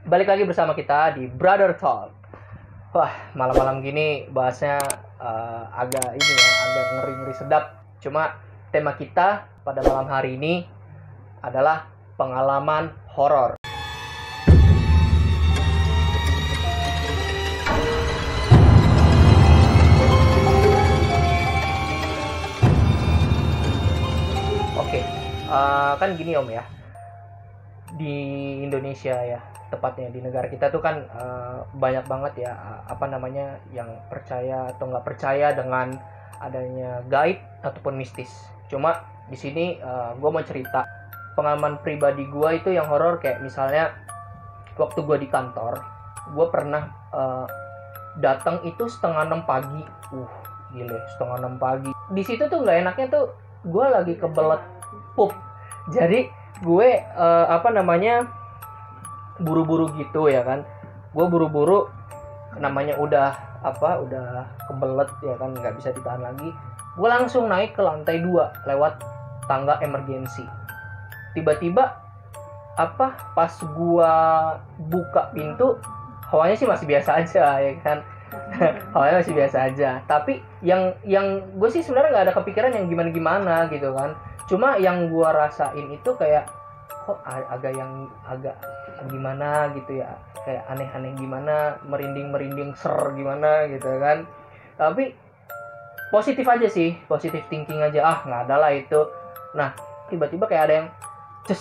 Balik lagi bersama kita di Brother Talk. Wah, malam-malam gini bahasnya agak ngeri-ngeri sedap. Cuma tema kita pada malam hari ini adalah pengalaman horor. Oke, kan gini Om ya. Di Indonesia ya, tepatnya di negara kita tuh kan banyak banget ya yang percaya atau nggak percaya dengan adanya gaib ataupun mistis. Cuma di sini gue mau cerita pengalaman pribadi gue itu yang horor. Kayak misalnya waktu gue di kantor, gue pernah datang itu 5:30 pagi. Gile, 5:30 pagi. Di situ tuh nggak enaknya tuh gue lagi kebelet pup. Jadi gue buru-buru gitu ya kan. Gue buru-buru, namanya udah kebelet ya kan, nggak bisa ditahan lagi. Gue langsung naik ke lantai 2 lewat tangga emergensi. Tiba-tiba pas gue buka pintu, hawanya sih masih biasa aja ya kan. Hawanya masih biasa aja. Tapi yang gue sih sebenarnya nggak ada kepikiran yang gimana-gimana gitu kan. Cuma yang gue rasain itu kayak kok agak gimana gitu ya, kayak aneh-aneh gimana, merinding ser gimana gitu kan. Tapi positif aja sih, positif thinking aja, nggak ada lah itu. Nah tiba-tiba kayak ada yang ces.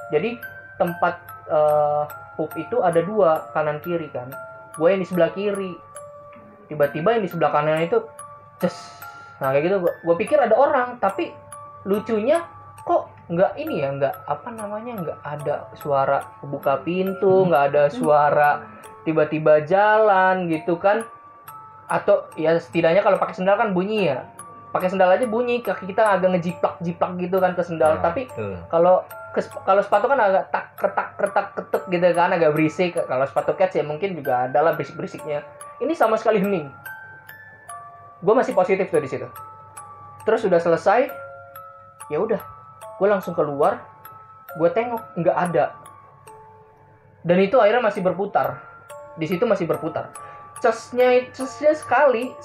Jadi tempat pup itu ada 2, kanan kiri kan. Gue yang di sebelah kiri, tiba-tiba yang di sebelah kanan itu ces. Nah kayak gitu gue pikir ada orang, tapi lucunya kok nggak ada suara buka pintu, nggak ada suara tiba-tiba jalan gitu kan. Atau ya setidaknya kalau pakai sendal kan bunyi ya, pakai sendal aja bunyi, kaki kita agak ngejiplak gitu kan ke sendal ya. Tapi kalau sepatu kan agak kretak ketuk gitu kan, agak berisik. Kalau sepatu kets ya mungkin juga ada lah berisik-berisiknya. Ini sama sekali hening. Gue masih positif tuh di situ. Terus udah selesai, ya udah, gue langsung keluar, gue tengok nggak ada. Dan itu akhirnya masih berputar, di situ masih berputar. Cesnya sekali,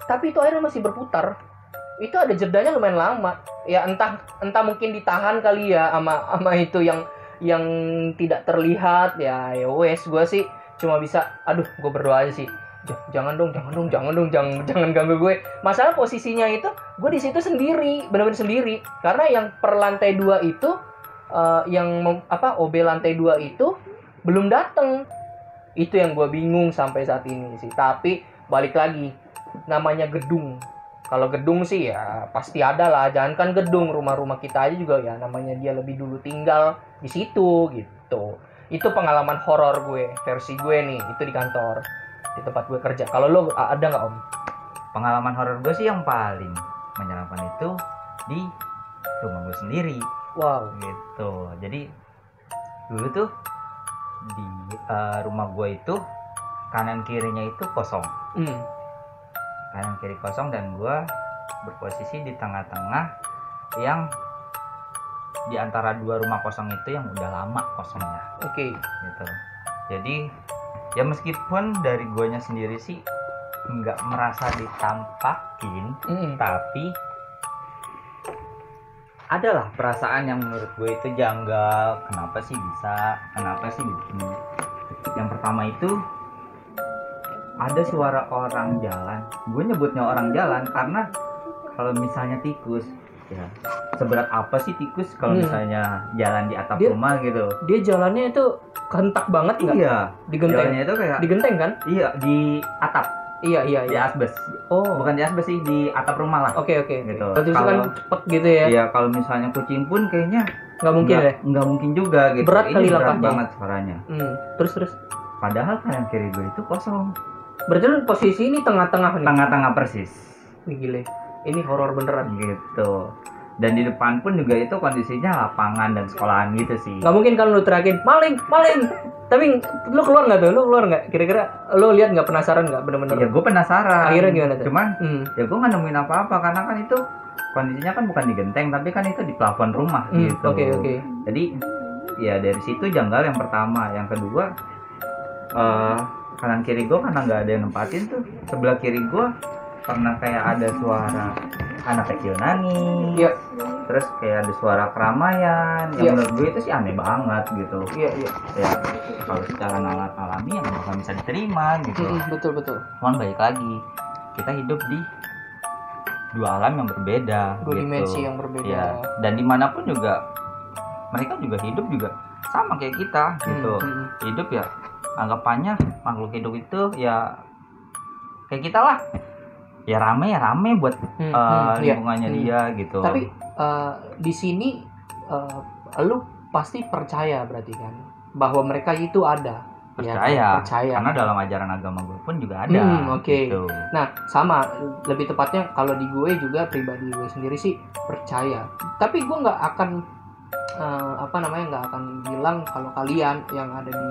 tapi itu akhirnya masih berputar. Itu ada jedanya lumayan lama. Ya entah mungkin ditahan kali ya sama itu yang tidak terlihat ya. Ya wes, gue sih cuma bisa, gue berdoa aja sih. Jangan ganggu gue. Masalah posisinya itu gue di situ sendiri, benar-benar sendiri. Karena yang per lantai 2 itu OB lantai 2 itu belum datang. Itu yang gue bingung sampai saat ini sih. Tapi balik lagi, namanya gedung. Kalau gedung sih ya pasti ada lah. Jangan kan gedung, rumah-rumah kita aja juga ya namanya dia lebih dulu tinggal di situ gitu. Itu pengalaman horor gue, versi gue nih, itu di kantor, di tempat gue kerja. Kalau lo ada nggak Om? Pengalaman horor gue sih yang paling menyeramkan itu di rumah gue sendiri. Wow. Gitu. Jadi dulu tuh di rumah gue itu kanan kirinya itu kosong. Kanan kiri kosong dan gue berposisi di tengah-tengah yang di antara 2 rumah kosong itu yang udah lama kosongnya. Oke. Gitu. Jadi ya meskipun dari guanya sendiri sih nggak merasa ditampakin, tapi adalah perasaan yang menurut gue itu janggal. Kenapa sih begini? Yang pertama itu ada suara orang jalan. Gue nyebutnya orang jalan karena kalau misalnya tikus, ya seberat apa sih tikus kalau misalnya jalan di atap rumah gitu. Dia jalannya itu kentak banget nggak? Iya. Digenteng. Jalannya itu kayak digenteng kan? Iya, di atap. Iya. Di asbes. Oh. Bukan di asbes sih, di atap rumah lah. Oke. Gitu. Terus kan cepet gitu ya? Iya, kalau misalnya kucing pun kayaknya nggak mungkin ya? Nggak mungkin juga gitu. Berat ini kali berat langkahnya. Banget suaranya. Terus. Padahal kanan kiri gue itu kosong. Berarti lu posisi ini tengah-tengah nih? Tengah-tengah persis. Wih gile. Ini horor beneran. Gitu. Dan di depan pun juga itu kondisinya lapangan dan sekolahan gitu sih. Nggak mungkin kan lu teriakin maling. Tapi lu keluar nggak? Kira-kira lu lihat nggak, penasaran nggak bener-bener? Ya gue penasaran. Akhirnya gimana tuh? Cuman ya gue nggak nemuin apa-apa karena kan itu kondisinya kan bukan di genteng tapi kan itu di plafon rumah gitu. Oke. Jadi ya dari situ janggal yang pertama. Yang kedua, kanan kiri gue karena nggak ada yang nempatin tuh. Sebelah kiri gue pernah kayak ada suara anak kecil nangis. Iya. Terus kayak ada suara keramaian. Yang Iya. menurut gue itu sih aneh banget gitu. Iya, iya. Ya kalau secara alami yang bakal bisa diterima gitu. Betul, betul. Cuman balik lagi, kita hidup di dua alam yang berbeda, Dua gitu. dimensi yang berbeda. Ya, dan dimanapun juga mereka juga hidup juga sama kayak kita gitu. Hidup ya anggapannya makhluk hidup itu ya kayak kita lah. Ya rame buat Iya. lingkungannya dia gitu. Tapi di sini lu pasti percaya berarti kan bahwa mereka itu ada. percaya, Ya, percaya. karena dalam ajaran agama gue pun juga ada. Oke. Gitu. Nah, sama lebih tepatnya kalau di gue juga pribadi gue sendiri sih percaya. Tapi gue nggak akan nggak akan bilang kalau kalian yang ada di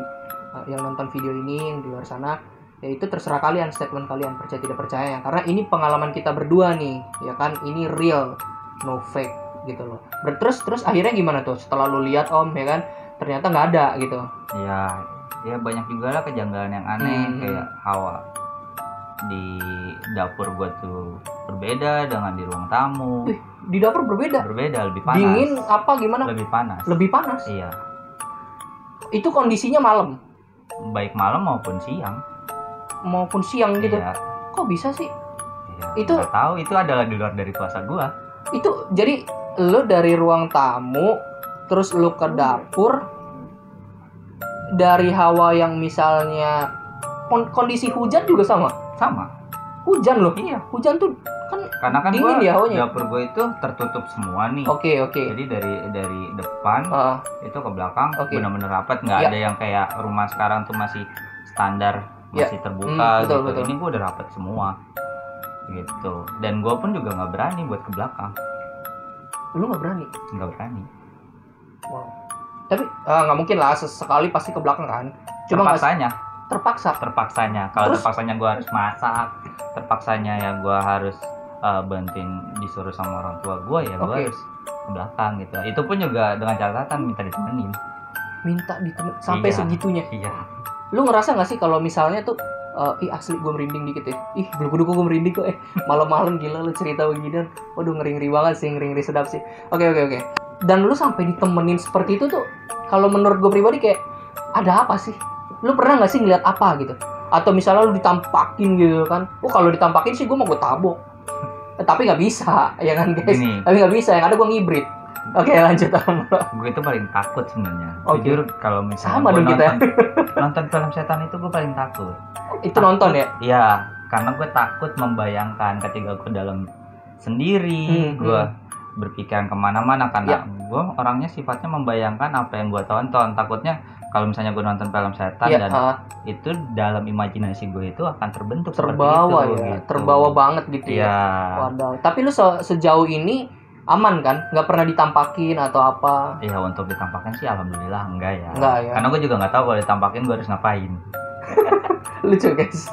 yang nonton video ini yang di luar sana, ya itu terserah kalian, statement kalian percaya tidak percaya. Karena ini pengalaman kita berdua nih, ya kan, ini real, no fake gitu loh. Terus akhirnya gimana tuh setelah lu lihat Om, ya kan, ternyata nggak ada gitu. Ya banyak juga lah kejanggalan yang aneh. Kayak Hawa di dapur gua tuh berbeda dengan di ruang tamu. Wih, di dapur berbeda, Lebih panas. dingin apa gimana? Lebih panas. Iya. Iya, Itu kondisinya malam baik malam maupun siang. gitu. Iya, Kok bisa sih? iya. Itu- Nggak tahu, itu adalah di luar dari kuasa gua. Itu jadi lu dari ruang tamu terus lu ke dapur, dari hawa yang misalnya kondisi hujan juga sama. Sama. Hujan loh. Iya, Hujan tuh kan karena kan dingin gua ya hawanya. dapur gua itu tertutup semua nih. Oke. Jadi dari depan Heeh. itu ke belakang Oke. benar-benar rapat, nggak Ya. ada yang kayak rumah sekarang tuh masih standar, Ya. masih terbuka Betul, gitu. betul. Ini gua udah rapat semua gitu, dan gua pun juga nggak berani buat ke belakang, Lu nggak berani. nggak berani. Wow. Tapi nggak mungkin lah, sesekali pasti ke belakang kan. Cuma nggak Terpaksanya, terpaksa. kalau Terus- terpaksanya gua harus masak, terpaksanya ya gua harus bantuin disuruh sama orang tua gua, ya gua Oke. harus ke belakang gitu. Itu pun juga dengan catatan minta ditemenin. Minta sampai Iya. segitunya. Iya. Lu ngerasa nggak sih kalau misalnya tuh ih asli gue merinding dikit ya, ih bulu kuduk gue merinding kok, malam-malam gila lu cerita beginian, waduh ngeri-ngeri banget sih, ngeri-ngeri sedap sih. Oke. Dan lu sampai ditemenin seperti itu tuh, kalau menurut gue pribadi kayak ada apa sih? Lu pernah nggak sih ngeliat apa gitu? Atau misalnya lu ditampakin gitu kan? Kalau ditampakin sih gue mau gue tabok, tapi nggak bisa, ya kan guys? Gini. Tapi nggak bisa, yang ada gue ngibrit. Oke lanjut Om. Gue itu paling takut sebenarnya. Oke. Jujur kalau misalnya Sama gua dong kita. nonton film setan itu gue paling takut. Itu nonton ya? Iya, karena gue takut membayangkan ketika gue dalam sendiri, gue berpikiran kemana-mana karena gue orangnya sifatnya membayangkan apa yang gue tonton. Takutnya kalau misalnya gue nonton film setan Iya, dan itu dalam imajinasi gue itu akan terbentuk terbawa seperti itu, ya, gitu. terbawa banget gitu ya. Iya. Waduh. Tapi lu sejauh ini aman kan? Nggak pernah ditampakin atau apa? Iya, untuk ditampakkan sih alhamdulillah enggak ya. Enggak ya. Karena gue juga nggak tahu kalau ditampakin gue harus ngapain. Lucu guys.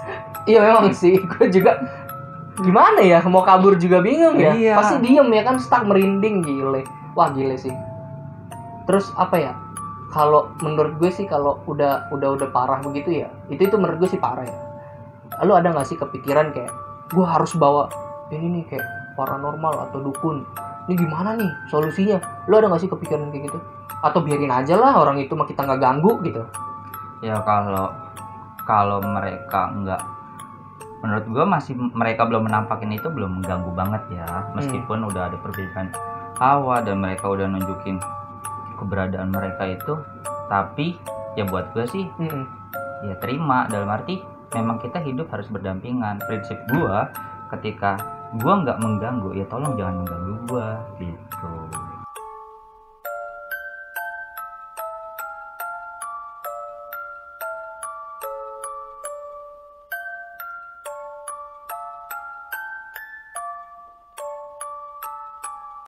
Iya memang sih. Gue juga gimana ya? Mau kabur juga bingung ya. Iya. Pasti diem ya kan, stuck merinding, gile. Wah gile sih. Terus apa ya? Kalau menurut gue sih kalau udah parah begitu ya, itu menurut gue sih parah ya. Lu ada nggak sih kepikiran kayak gue harus bawa ini nih kayak paranormal atau dukun? Ini gimana nih solusinya? Lu ada nggak sih kepikiran kayak gitu? Atau biarin aja lah orang itu mah kita nggak ganggu gitu? Ya kalau mereka nggak, menurut gue masih mereka belum menampakin itu belum mengganggu banget ya, meskipun udah ada perbedaan hawa dan mereka udah nunjukin keberadaan mereka itu, tapi ya buat gue sih ya terima, dalam arti memang kita hidup harus berdampingan. Prinsip gue ketika gue nggak mengganggu, ya tolong jangan mengganggu gue gitu.